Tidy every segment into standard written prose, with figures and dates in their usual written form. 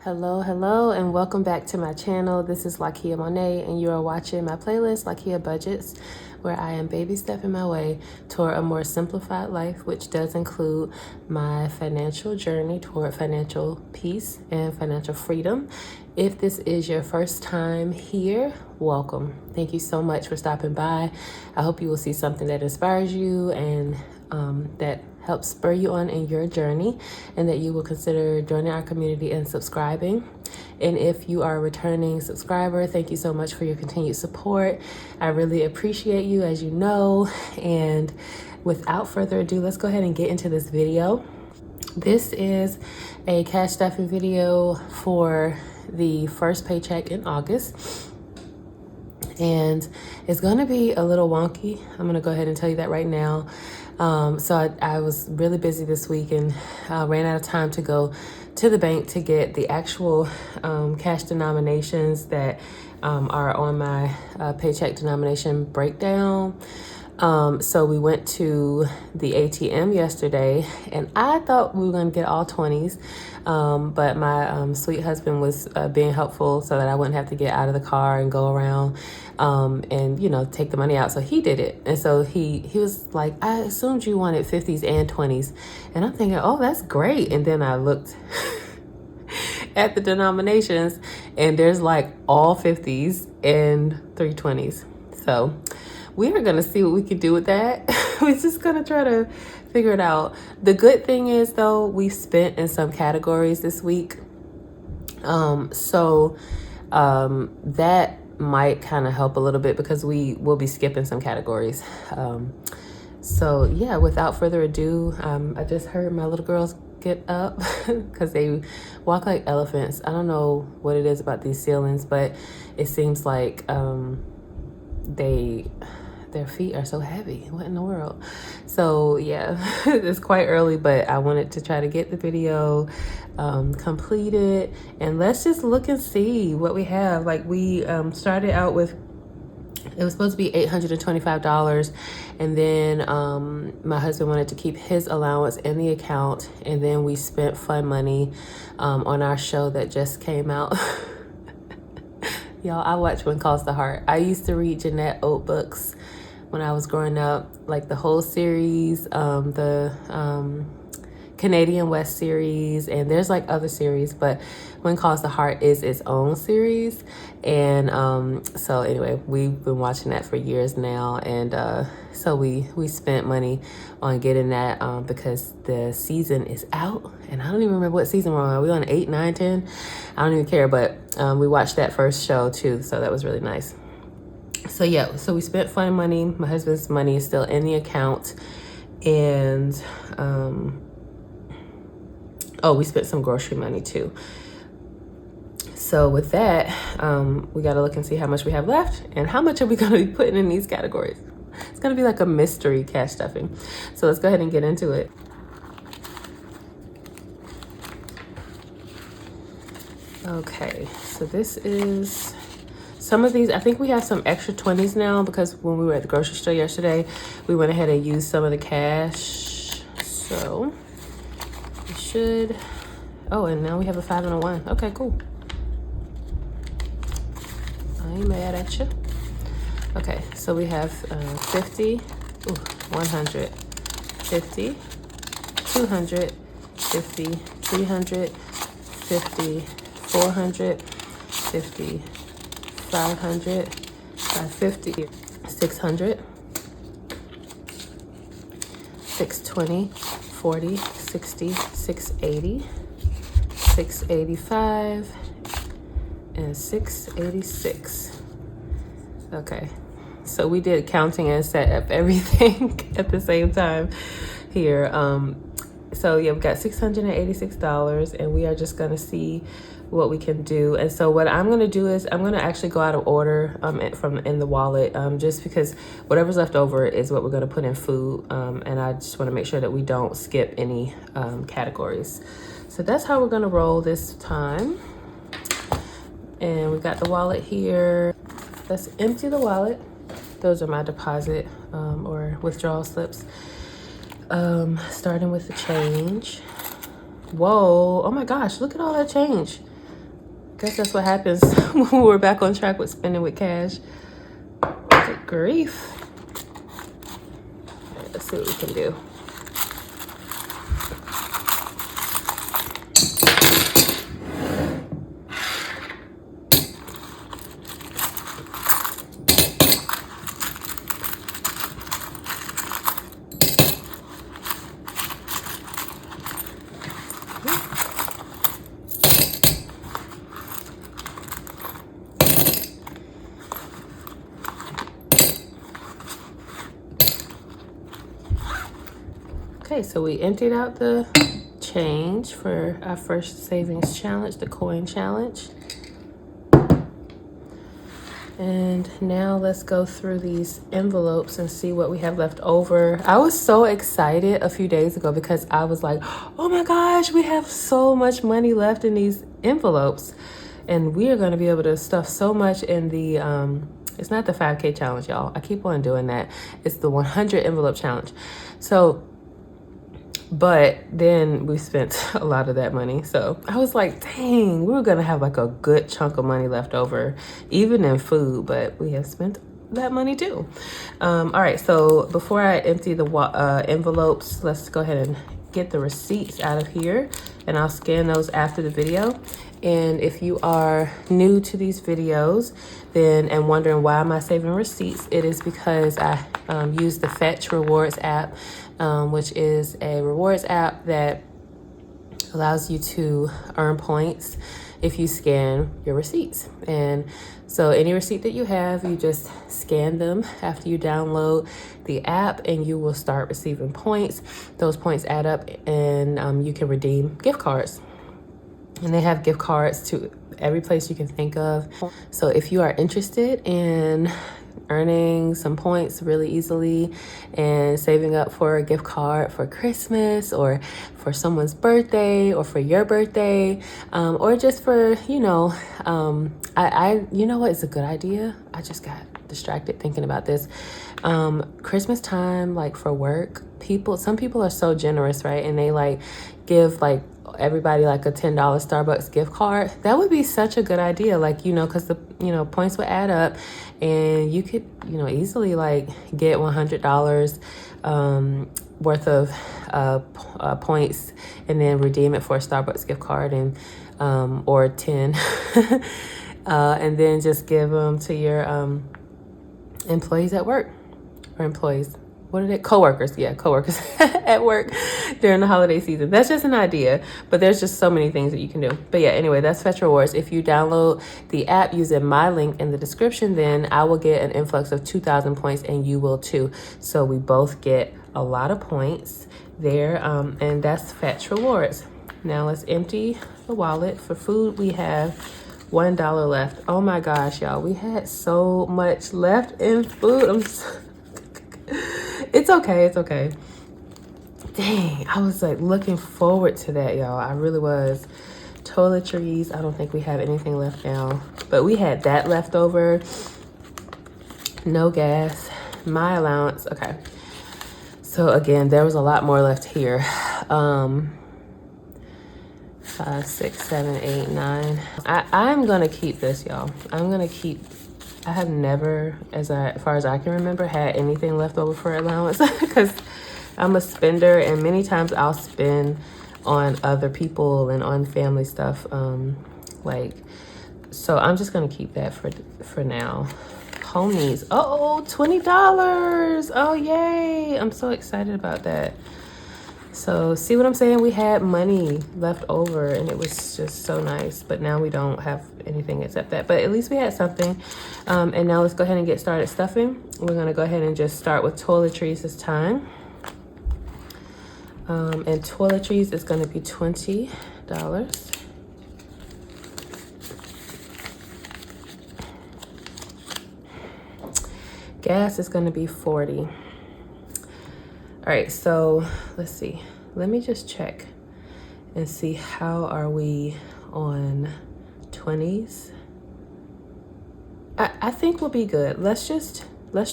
Hello, and welcome back to my channel. This is Lakia Monet, and you are watching my playlist, Lakia Budgets, where I am baby stepping my way toward a more simplified life, which does include my financial journey toward financial peace and financial freedom. If this is your first time here, welcome. Thank you so much for stopping by. I hope you will see something that inspires you and that helps spur you on in your journey, and that you will consider joining our community and subscribing. And if you are a returning subscriber, thank you so much for your continued support. I really appreciate you, as you know. And without further ado, let's go ahead and get into this video. This is a cash stuffing video for the first paycheck in August. And it's gonna be a little wonky. I'm gonna go ahead and tell you that right now. So I was really busy this week and ran out of time to go to the bank to get the actual cash denominations that are on my paycheck denomination breakdown. So we went to the ATM yesterday, and I thought we were gonna get all 20s, but my sweet husband was being helpful so that I wouldn't have to get out of the car and go around and, you know, take the money out. So he did it. And so he was like, I assumed you wanted 50s and 20s. And I'm thinking, oh, that's great. And then I looked at the denominations, and there's like all 50s and 3 20s. So we are gonna see what we can do with that. We're just gonna try to figure it out. The good thing is, though, we spent in some categories this week. That might kind of help a little bit because we will be skipping some categories. So yeah, without further ado, I just heard my little girls get up because they walk like elephants. I don't know what it is about these ceilings, but it seems like their feet are so heavy. What in the world? So yeah, it's quite early, but I wanted to try to get the video completed, and let's just look and see what we have. Like, we started out with, it was supposed to be $825, and then my husband wanted to keep his allowance in the account, and then we spent fun money on our show that just came out. Y'all, I watch When Calls the Heart. I used to read Jeanette Oat books when I was growing up, like the whole series, the Canadian West series, and there's like other series, but When Calls the Heart is its own series. And so anyway, we've been watching that for years now, and so we spent money on getting that because the season is out, and I don't even remember what season we're on. Are we on 8, 9, 10? I don't even care, but we watched that first show too, so that was really nice. So yeah, so we spent fun money. My husband's money is still in the account, and oh, we spent some grocery money too. So with that, we got to look and see how much we have left and how much are we going to be putting in these categories. It's going to be like a mystery cash stuffing. So let's go ahead and get into it. Okay, so this is some of these. I think we have some extra 20s now because when we were at the grocery store yesterday, we went ahead and used some of the cash. So we should, oh, and now we have a 5 and a 1. Okay, cool. I ain't mad at you. Okay, so we have 50, 100, 50, 200, 50, 300, 50, 400, 50, 500, 550, 600, 620, 40, 60, 680, 685, and 686. Okay, so we did counting and set up everything at the same time here. So yeah, we got $686, and we are just gonna see what we can do. And so what I'm gonna do is I'm gonna actually go out of order from in the wallet, just because whatever's left over is what we're gonna put in food, and I just want to make sure that we don't skip any categories. So that's how we're gonna roll this time. And we've got the wallet here. Let's empty the wallet. Those are my deposit or withdrawal slips. Starting with the change. Whoa, oh my gosh, look at all that change. Guess that's what happens when we're back on track with spending with cash. Good grief. All right, let's see what we can do. Okay, so we emptied out the change for our first savings challenge, the coin challenge. And now let's go through these envelopes and see what we have left over. I was so excited a few days ago because I was like, oh my gosh, we have so much money left in these envelopes. And we are going to be able to stuff so much in the, it's not the 5K challenge, y'all. I keep on doing that. It's the 100 envelope challenge. So, but then we spent a lot of that money. So I was like, dang, we were going to have like a good chunk of money left over, even in food, but we have spent that money too. All right, so before I empty the envelopes, let's go ahead and get the receipts out of here, and I'll scan those after the video. And if you are new to these videos then and wondering why am I saving receipts, it is because I use the Fetch Rewards app, which is a rewards app that allows you to earn points if you scan your receipts. And so any receipt that you have, you just scan them after you download the app and you will start receiving points. Those points add up and you can redeem gift cards. And they have gift cards to every place you can think of. So if you are interested in earning some points really easily and saving up for a gift card for Christmas or for someone's birthday or for your birthday, or just for, you know, you know what is a good idea? I just got distracted thinking about this. Christmas time, like for work, some people are so generous, right? And they like give like everybody like a $10 Starbucks gift card. That would be such a good idea. Like, you know, because the, you know, points would add up and you could, you know, easily like get $100 worth of points and then redeem it for a Starbucks gift card and or 10 and then just give them to your employees at work, or employees, what are they? Coworkers, yeah, coworkers at work during the holiday season. That's just an idea, but there's just so many things that you can do. But yeah, anyway, that's Fetch Rewards. If you download the app using my link in the description, then I will get an influx of 2,000 points and you will too. So we both get a lot of points there, and that's Fetch Rewards. Now let's empty the wallet. For food, we have $1 left. Oh my gosh, y'all, we had so much left in food. It's okay, it's okay. Dang, I was like looking forward to that, y'all. I really was. Toiletries, I don't think we have anything left now, but we had that left over. No gas, my allowance. Okay, so again, there was a lot more left here. 5, 6, 7, 8, 9. I'm gonna keep this, y'all. I have never, as far as I can remember, had anything left over for allowance because I'm a spender and many times I'll spend on other people and on family stuff. So I'm just gonna keep that for now. Homies, oh, $20. Oh, yay. I'm so excited about that. So see what I'm saying? We had money left over and it was just so nice, but now we don't have anything except that, but at least we had something. And now let's go ahead and get started stuffing. We're gonna go ahead and just start with toiletries this time. And toiletries is gonna be $20. Gas is gonna be $40. All right, so let's see. Let me just check and see how are we on 20s. I think we'll be good. Let's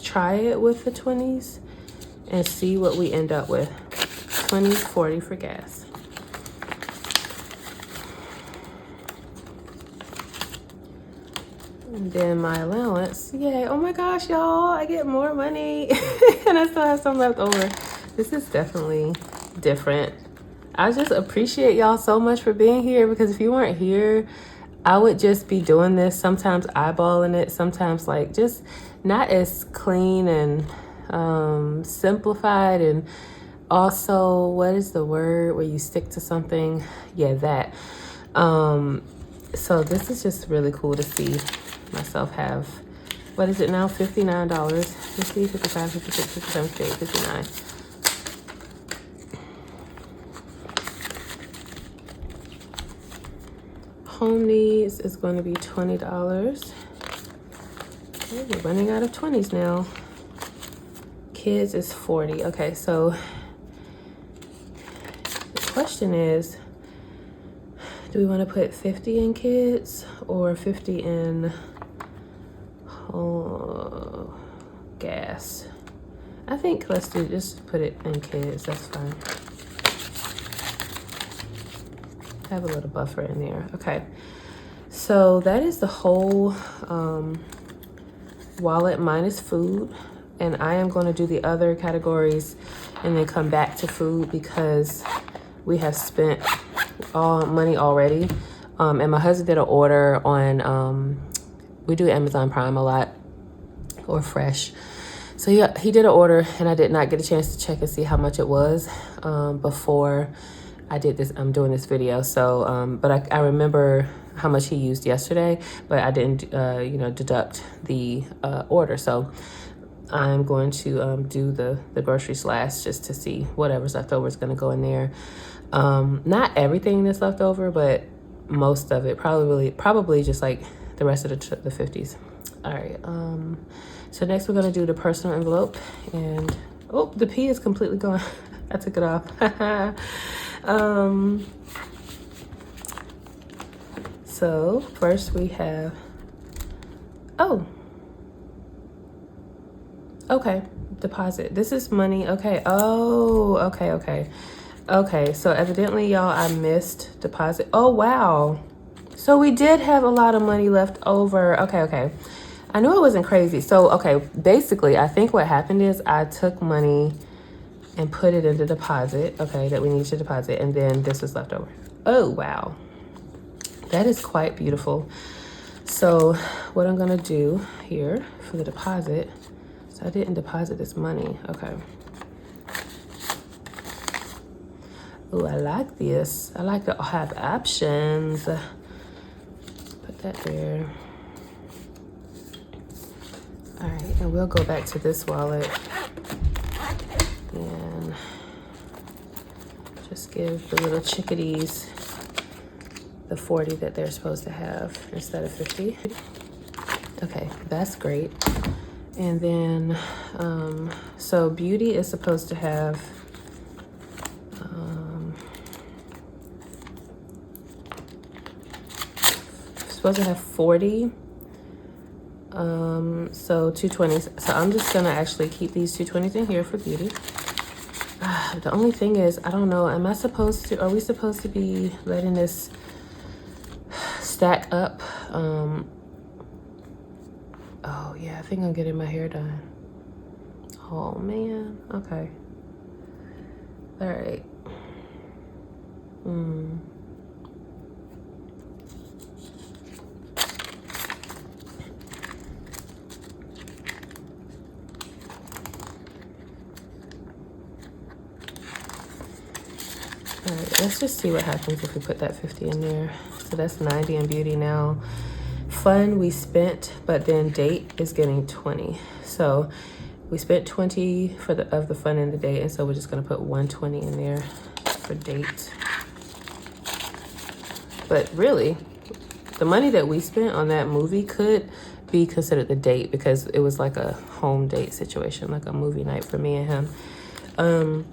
try it with the 20s and see what we end up with. 20s, 40 for gas. And then my allowance, yay, oh my gosh, y'all, I get more money and I still have some left over. This is definitely different. I just appreciate y'all so much for being here, because if you weren't here, I would just be doing this, sometimes eyeballing it, sometimes like just not as clean and simplified, and also, what is the word where you stick to something? Yeah, that. So this is just really cool to see myself have, what is it now, $59, 50, 55, 56, 57, 58, 59. Home needs is going to be $20. Okay, we're running out of 20s now. Kids is 40. Okay, so the question is, do we want to put 50 in kids or 50 in gas? I think let's just put it in kids. That's fine. Have a little buffer in there. Okay, so that is the whole wallet minus food, and I am going to do the other categories and then come back to food, because we have spent all money already. And my husband did an order on we do Amazon Prime a lot, or Fresh. So yeah, he did an order, and I did not get a chance to check and see how much it was before I did this. I'm doing this video. So but I remember how much he used yesterday, but I didn't you know, deduct the order. So I'm going to do the groceries last, just to see whatever's left over is going to go in there. Not everything that's left over, but most of it, probably just like the rest of the 50s. All right, so next we're going to do the personal envelope, and oh, the P is completely gone. I took it off. So first we have, oh, okay, deposit. This is money. Okay. Oh, okay. So evidently, y'all, I missed deposit. Oh, wow. So we did have a lot of money left over. Okay. I knew it wasn't crazy. So, okay, basically, I think what happened is I took money and put it into deposit, okay, that we need to deposit, and then this was left over. Oh, wow. That is quite beautiful. So what I'm gonna do here for the deposit, so I didn't deposit this money, okay. Oh, I like this. I like to have options. Put that there. All right, and we'll go back to this wallet and just give the little chickadees the 40 that they're supposed to have instead of 50. Okay, that's great. And then, so beauty is supposed to have, supposed to have 40. So 220s. So I'm just gonna actually keep these 220s in here for beauty. The only thing is, I don't know, am I supposed to, are we supposed to be letting this stack up? Oh yeah, I think I'm getting my hair done. Oh man, okay. All right. All right, let's just see what happens if we put that 50 in there. So that's 90 in beauty now. Fun we spent, but then date is getting 20. So we spent 20 for of the fun in the date, and so we're just gonna put 120 in there for date. But really, the money that we spent on that movie could be considered the date, because it was like a home date situation, like a movie night for me and him.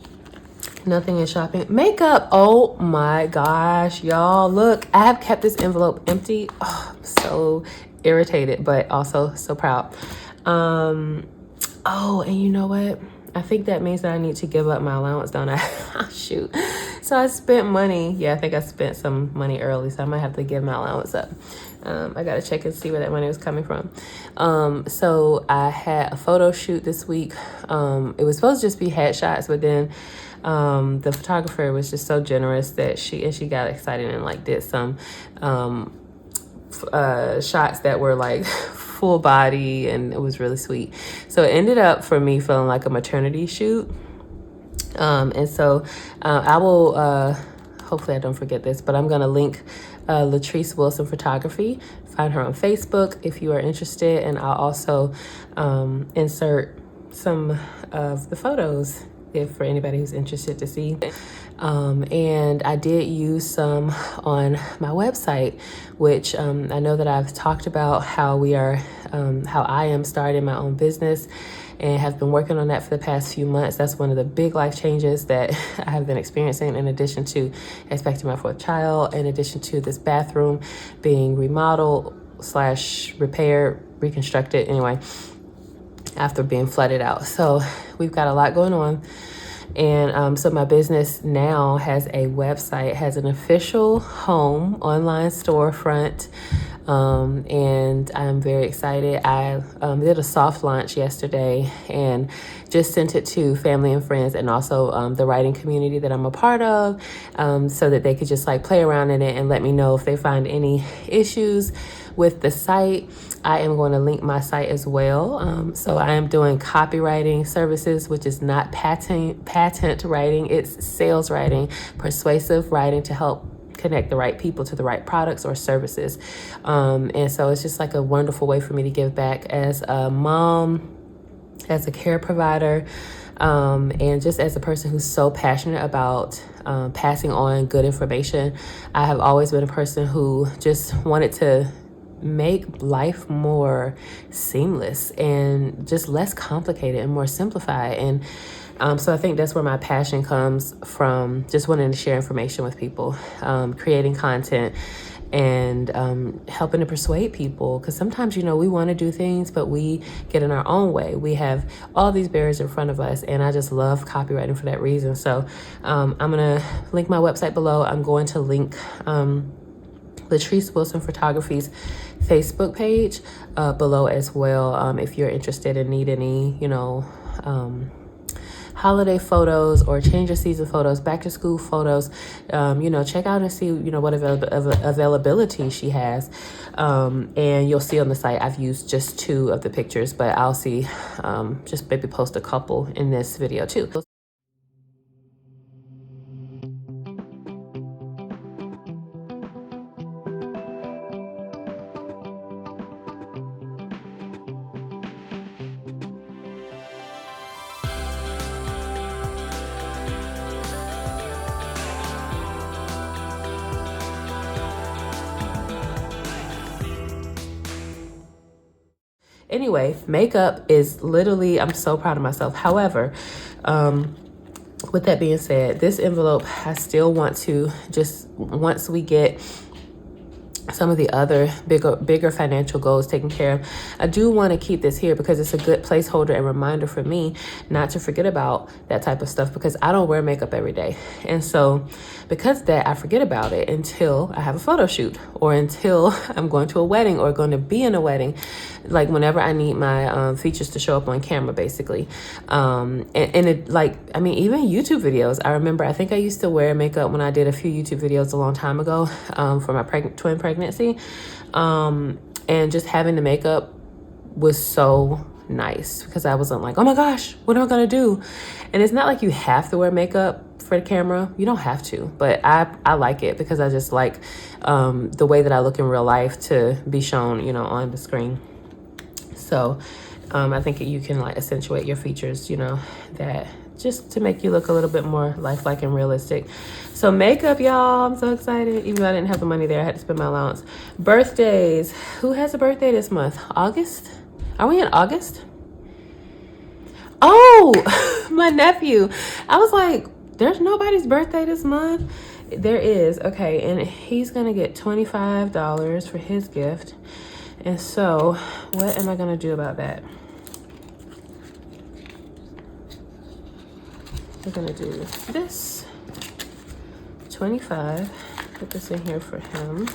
Nothing in shopping. Makeup, oh my gosh, y'all, look, I have kept this envelope empty. Oh, I'm so irritated, but also so proud. Oh, and you know what? I think that means that I need to give up my allowance, don't I? Shoot. So I spent money. Yeah, I think I spent some money early, so I might have to give my allowance up. I got to check and see where that money was coming from. So I had a photo shoot this week. It was supposed to just be headshots, but then the photographer was just so generous that she got excited and like did some shots that were like full body, and it was really sweet. So it ended up for me feeling like a maternity shoot. And so I will, hopefully I don't forget this, but I'm going to link Latrice Wilson Photography. Find her on Facebook if you are interested. And I'll also insert some of the photos for anybody who's interested to see. And I did use some on my website, which I know that I've talked about how I am starting my own business and have been working on that for the past few months. That's one of the big life changes that I have been experiencing, in addition to expecting my 4th child, in addition to this bathroom being remodeled / repaired, reconstructed, anyway, after being flooded out. So we've got a lot going on. And so my business now has a website, has an official home online storefront. And I'm very excited. I did a soft launch yesterday and just sent it to family and friends, and also the writing community that I'm a part of, so that they could just like play around in it and let me know if they find any issues with the site. I am going to link my site as well. So I am doing copywriting services, which is not patent writing, it's sales writing, persuasive writing to help connect the right people to the right products or services. And so it's just like a wonderful way for me to give back as a mom, as a care provider, and just as a person who's so passionate about passing on good information. I have always been a person who just wanted to make life more seamless and just less complicated and more simplified. And so I think that's where my passion comes from, just wanting to share information with people, creating content, and helping to persuade people. Because sometimes, we want to do things, but we get in our own way. We have all these barriers in front of us, and I just love copywriting for that reason. So I'm going to link my website below. I'm going to link Latrice Wilson Photography's Facebook page below as well, if you're interested and need any, holiday photos or change of season photos, back to school photos. Check out and see, what availability she has. And you'll see on the site, I've used just 2 of the pictures, but I'll see, just maybe post a couple in this video too. Anyway, makeup is literally, I'm so proud of myself. However, with that being said, this envelope, I still want to just, once we get some of the other bigger financial goals taken care of, I do want to keep this here because it's a good placeholder and reminder for me not to forget about that type of stuff, because I don't wear makeup every day. And so because of that, I forget about it until I have a photo shoot, or until I'm going to a wedding or going to be in a wedding, like whenever I need my features to show up on camera, basically. And it, like, I mean, even YouTube videos, I remember, I think I used to wear makeup when I did a few YouTube videos a long time ago, for my twin pregnancy. And just having the makeup was so nice, because I wasn't like, oh my gosh, what am I gonna do? And it's not like you have to wear makeup for the camera. You don't have to, but I like it because I just like the way that I look in real life to be shown, on the screen. So I think you can like accentuate your features, that just to make you look a little bit more lifelike and realistic. So makeup, y'all, I'm so excited. Even though I didn't have the money there, I had to spend my allowance. Birthdays. Who has a birthday this month? August? Are we in August? Oh, my nephew. I was like, there's nobody's birthday this month. There is. Okay, and he's gonna get $25 for his gift. And so what am I gonna do about that? we're gonna do this 25. Put this in here for him.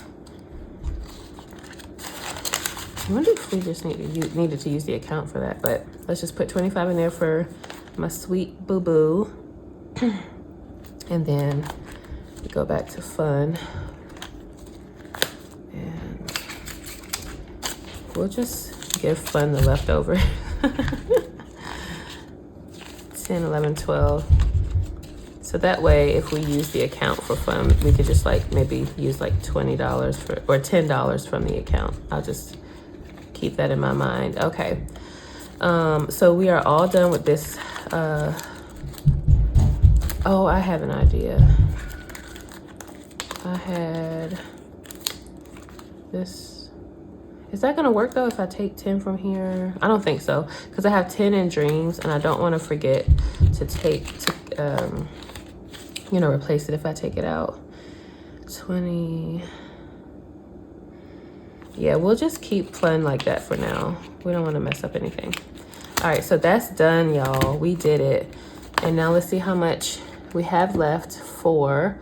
I wonder if we just needed to use the account for that, but let's just put 25 in there for my sweet boo-boo. And then we go back to fun. And we'll just give fun the leftover. 10, 11, 12. So that way, if we use the account for fun, we could just like maybe use like $20 for, or $10 from the account. I'll just keep that in my mind. Okay. So we are all done with this. Oh, I have an idea. I had this. Is that gonna work though if I take 10 from here? I don't think so, because I have 10 in dreams and I don't want to forget to you know, replace it if I take it out. 20. Yeah, we'll just keep fun like that for now. We don't want to mess up anything. All right, so that's done, y'all. We did it. And now let's see how much we have left for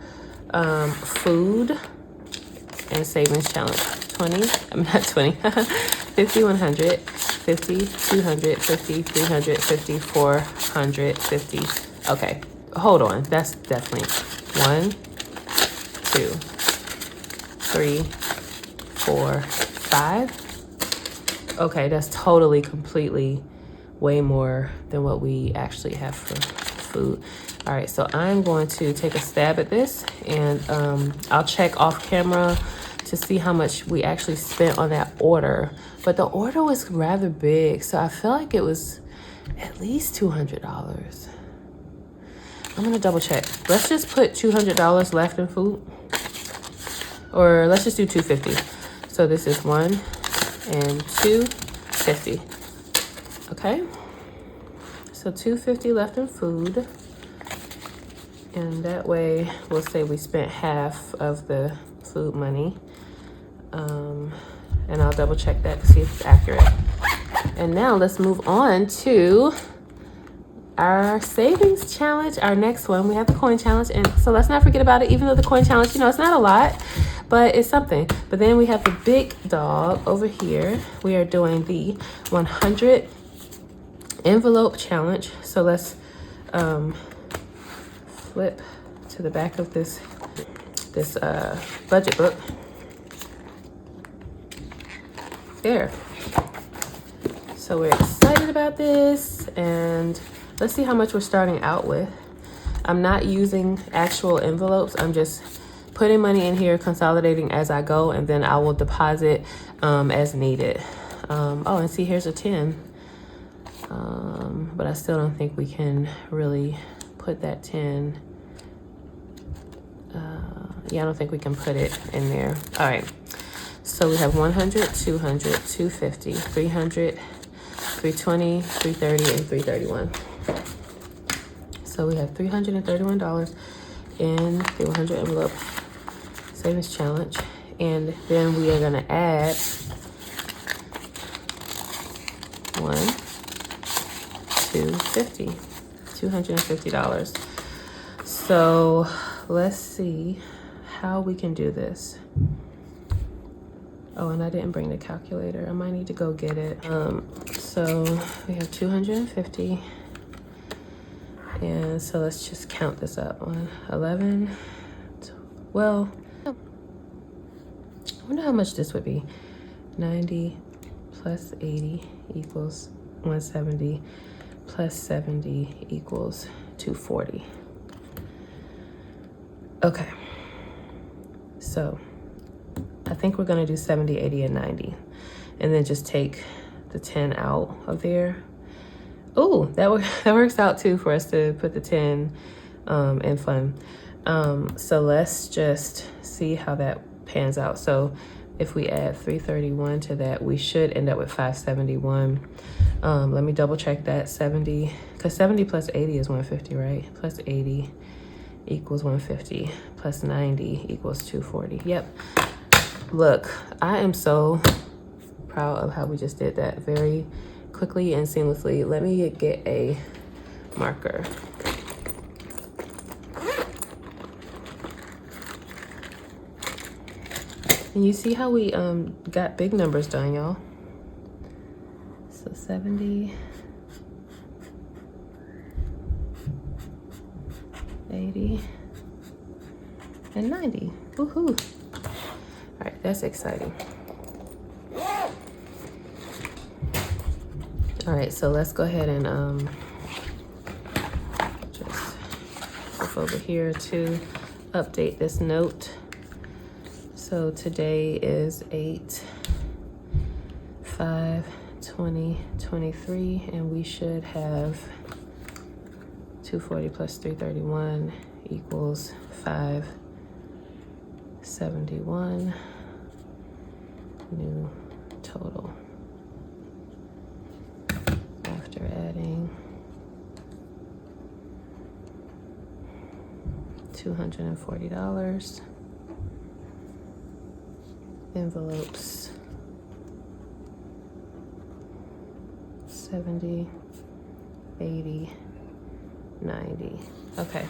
food and savings challenge. 20, I'm not 20, 50, 100, 50, 200, 50, 300, 50, 400, 50. Okay, hold on. That's definitely 1, 2, 3, 4, 5. Okay, that's totally, completely way more than what we actually have for food. All right, so I'm going to take a stab at this, and I'll check off camera to see how much we actually spent on that order. But the order was rather big, so I feel like it was at least $200. I'm gonna double check. Let's just put $200 left in food, or let's just do $250. So this is 1 and $250. Okay, so $250 left in food, and that way we'll say we spent half of the food money. And I'll double check that to see if it's accurate. And now let's move on to our savings challenge, our next one. We have the coin challenge, and so let's not forget about it, even though the coin challenge, you know, it's not a lot, but it's something. But then we have the big dog over here. We are doing the 100 envelope challenge. So let's flip to the back of this budget book. There. So we're excited about this, and let's see how much we're starting out with. I'm not using actual envelopes. I'm just putting money in here, consolidating as I go, and then I will deposit as needed. Oh, and see, here's a 10. But I still don't think we can really put that 10. Yeah, I don't think we can put it in there. All right. So we have 100, 200, 250, 300, 320, 330, and 331. So we have $331 in the 100 envelope savings challenge. And then we are gonna add $250. So let's see how we can do this. Oh, and I didn't bring the calculator. I might need to go get it. So we have 250. And so let's just count this up. 11, well, I wonder how much this would be. 90 plus 80 equals 170 plus 70 equals 240. Okay, so I think we're gonna do 70, 80, and 90, and then just take the 10 out of there. Oh, that works out too for us to put the 10 in fun. So let's just see how that pans out. So if we add 331 to that, we should end up with 571. Let me double check that. 70, because 70 plus 80 is 150, right? Plus 80 equals 150, plus 90 equals 240. Yep. Look, I am so proud of how we just did that very quickly and seamlessly. Let me get a marker. And you see how we got big numbers done, y'all. So 70, 80, and 90. Woohoo. All right, that's exciting. All right, so let's go ahead and just move over here to update this note. So today is 8/5/2023, and we should have 240 plus 331 equals 571 new total after adding $240. Envelopes 70, 80, 90. Okay.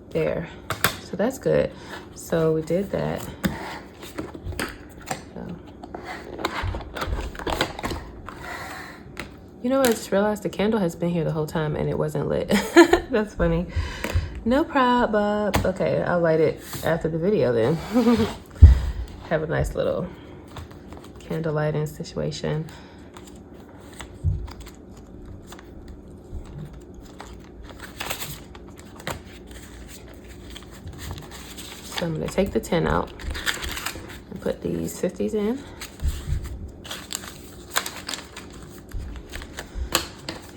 There. So that's good. So we did that. So. You know, I just realized the candle has been here the whole time and it wasn't lit. That's funny. No problem. Okay, I'll light it after the video then. Have a nice little candle lighting situation. So I'm gonna take the 10 out and put these 50s in.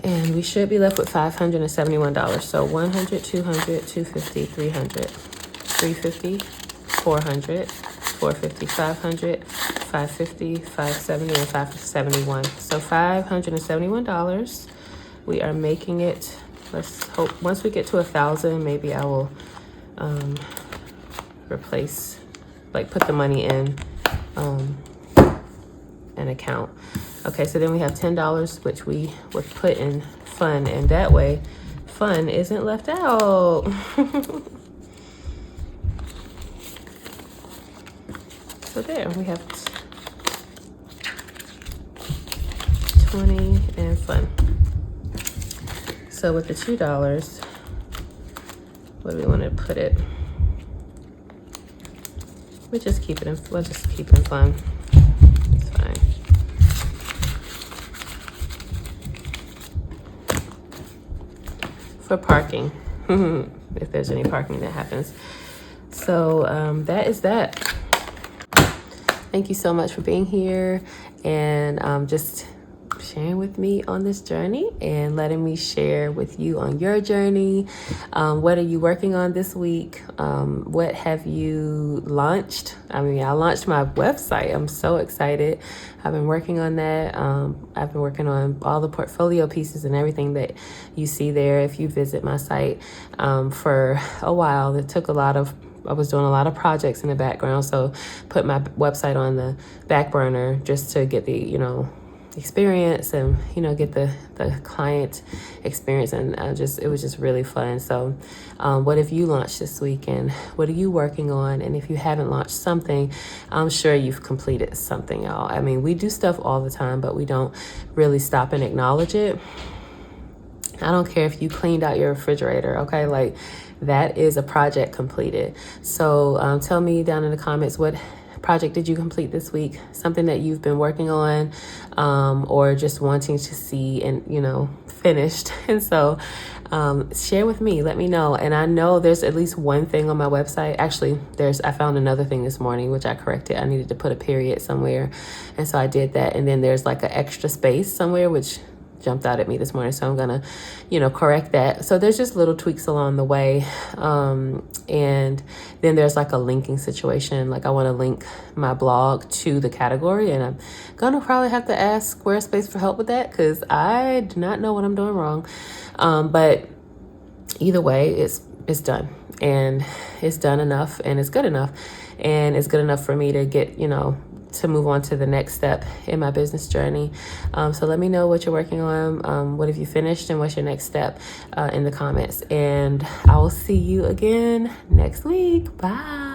And we should be left with $571. So 100, 200, 250, 300, 350, 400, 450, 500, 550, 570, and 571. So $571. We are making it. Let's hope once we get to 1,000, maybe I will replace, like put the money in an account. Okay, so then we have $10, which we would put in fun, and that way fun isn't left out. So there, we have 20 and fun. So with the $2, where do we want to put it? We'll just keep it in fun. It's fine. For parking, if there's any parking that happens. So that is that. Thank you so much for being here and just sharing with me on this journey and letting me share with you on your journey. What are you working on this week? What have you launched? I mean, I launched my website. I'm so excited. I've been working on that. I've been working on all the portfolio pieces and everything that you see there. If you visit my site for a while, it took I was doing a lot of projects in the background, so put my website on the back burner just to get the, experience and, get the client experience. And it was just really fun. So what have you launched this week, and what are you working on? And if you haven't launched something, I'm sure you've completed something, y'all. I mean, we do stuff all the time, but we don't really stop and acknowledge it. I don't care if you cleaned out your refrigerator, okay? Like, that is a project completed. So tell me down in the comments, what project did you complete this week? Something that you've been working on or just wanting to see and, finished. And so share with me, let me know. And I know there's at least one thing on my website. Actually, I found another thing this morning, which I corrected. I needed to put a period somewhere. And so I did that. And then there's like an extra space somewhere, which jumped out at me this morning. So I'm gonna, correct that. So there's just little tweaks along the way. And then there's like a linking situation. Like I want to link my blog to the category, and I'm gonna probably have to ask Squarespace for help with that because I do not know what I'm doing wrong. But either way, it's done, and it's done enough, and it's good enough, and it's good enough for me to get, to move on to the next step in my business journey. So let me know what you're working on. What have you finished and what's your next step in the comments. And I will see you again next week. Bye.